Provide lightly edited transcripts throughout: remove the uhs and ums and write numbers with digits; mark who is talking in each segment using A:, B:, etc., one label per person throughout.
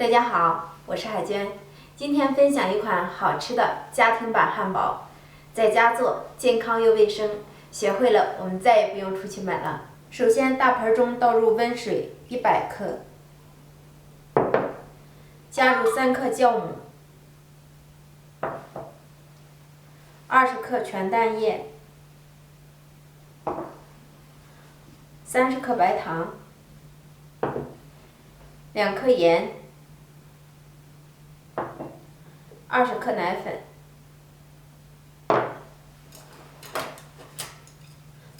A: 大家好，我是海娟，今天分享一款好吃的家庭版汉堡，在家做，健康又卫生，学会了我们再也不用出去买了。首先，大盆中倒入温水100克，加入3克酵母，20克全蛋液，30克白糖，2克盐，20克奶粉，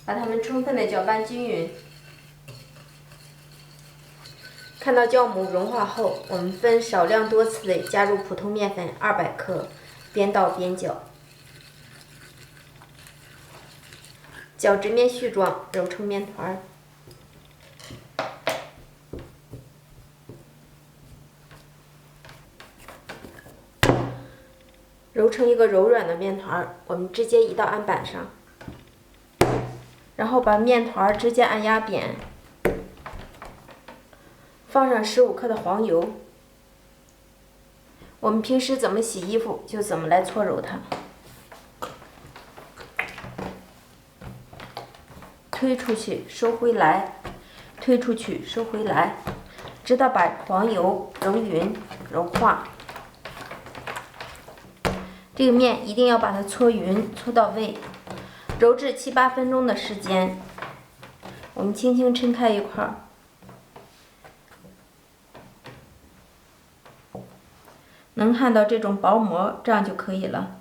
A: 把它们充分的搅拌均匀。看到酵母融化后，我们分少量多次的加入普通面粉200克，边倒边搅，搅至面絮状，揉成面团。揉成一个柔软的面团，我们直接移到案板上，然后把面团直接按压扁，放上15克的黄油。我们平时怎么洗衣服就怎么来搓揉它，推出去收回来，推出去收回来，直到把黄油揉匀揉化。这个面一定要把它搓匀搓到位，揉至7、8分钟的时间。我们轻轻抻开一块，能看到这种薄膜，这样就可以了。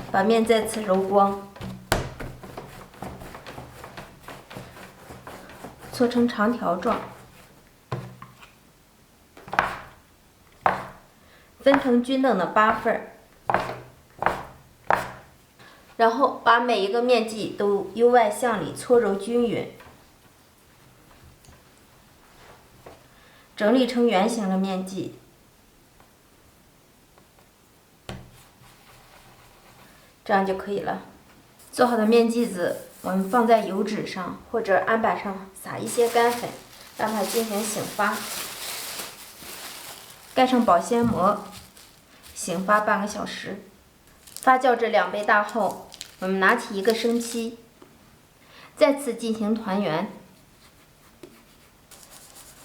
A: 把面再次揉光，搓成长条状，分成均等的8份，然后把每一个面剂都由外向里搓揉均匀，整理成圆形的面剂。这样就可以了。做好的面剂子，我们放在油纸上或者案板上撒一些干粉，让它进行醒发。盖上保鲜膜，醒发半个小时。发酵至2倍大后，我们拿起一个生坯，再次进行团圆，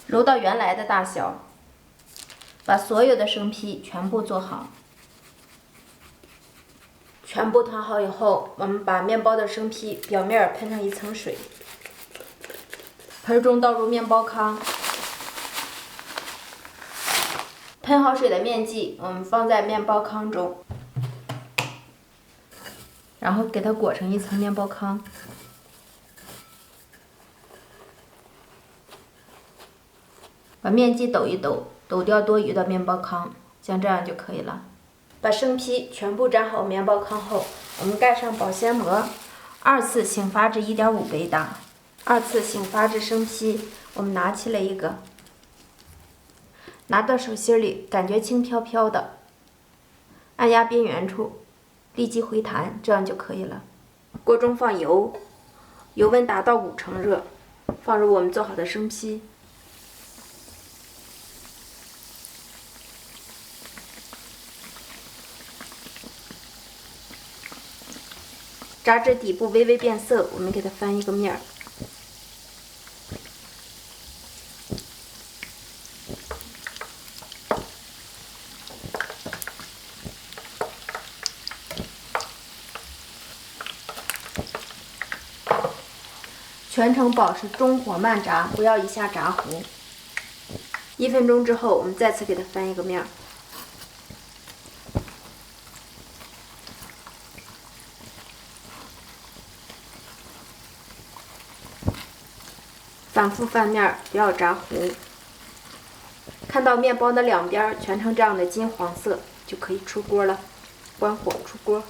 A: 揉到原来的大小，把所有的生坯全部做好。全部团好以后，我们把面包的生坯表面喷上一层水，盆中倒入面包糠，喷好水的面剂我们放在面包糠中，然后给它裹成一层面包糠。把面剂抖一抖，抖掉多余的面包糠，像这样就可以了。把生坯全部粘好面包糠后，我们盖上保鲜膜，2次醒发至1.5倍大。2次醒发至生坯，我们拿起来一个，拿到手心里感觉轻飘飘的，按压边缘处，立即回弹，这样就可以了。锅中放油，油温达到5成热，放入我们做好的生坯。炸至底部微微变色，我们给它翻一个面儿。全程保持中火慢炸，不要一下炸糊。1分钟之后，我们再次给它翻一个面儿。反复翻面，不要炸糊。看到面包的两边全成这样的金黄色，就可以出锅了。关火出锅。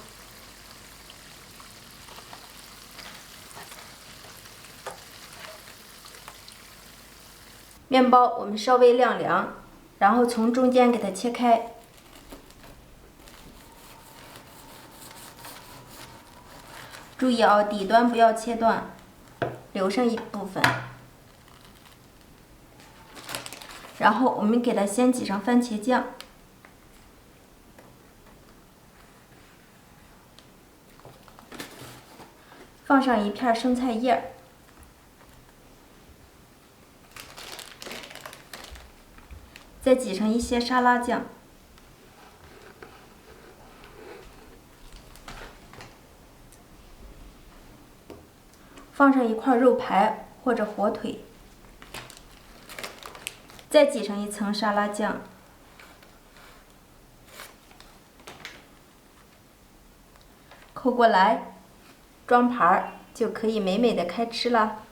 A: 面包我们稍微晾凉，然后从中间给它切开。注意啊，底端不要切断，留上一部分。然后我们给它先挤上番茄酱，放上一片生菜叶，再挤上一些沙拉酱，放上一块肉排或者火腿，再挤上一层沙拉酱，扣过来，装盘儿就可以美美的开吃了。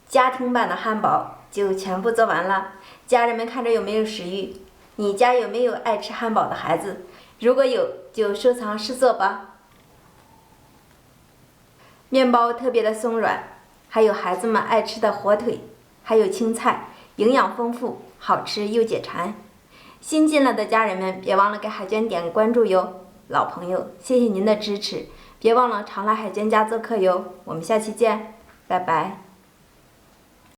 A: 家庭版的汉堡就全部做完了，家人们看着有没有食欲？你家有没有爱吃汉堡的孩子？如果有，就收藏试做吧。面包特别的松软，还有孩子们爱吃的火腿，还有青菜，营养丰富，好吃又解馋。新进来的家人们别忘了给海娟点个关注哟。老朋友，谢谢您的支持，别忘了常来海娟家做客哟。我们下期见，拜拜。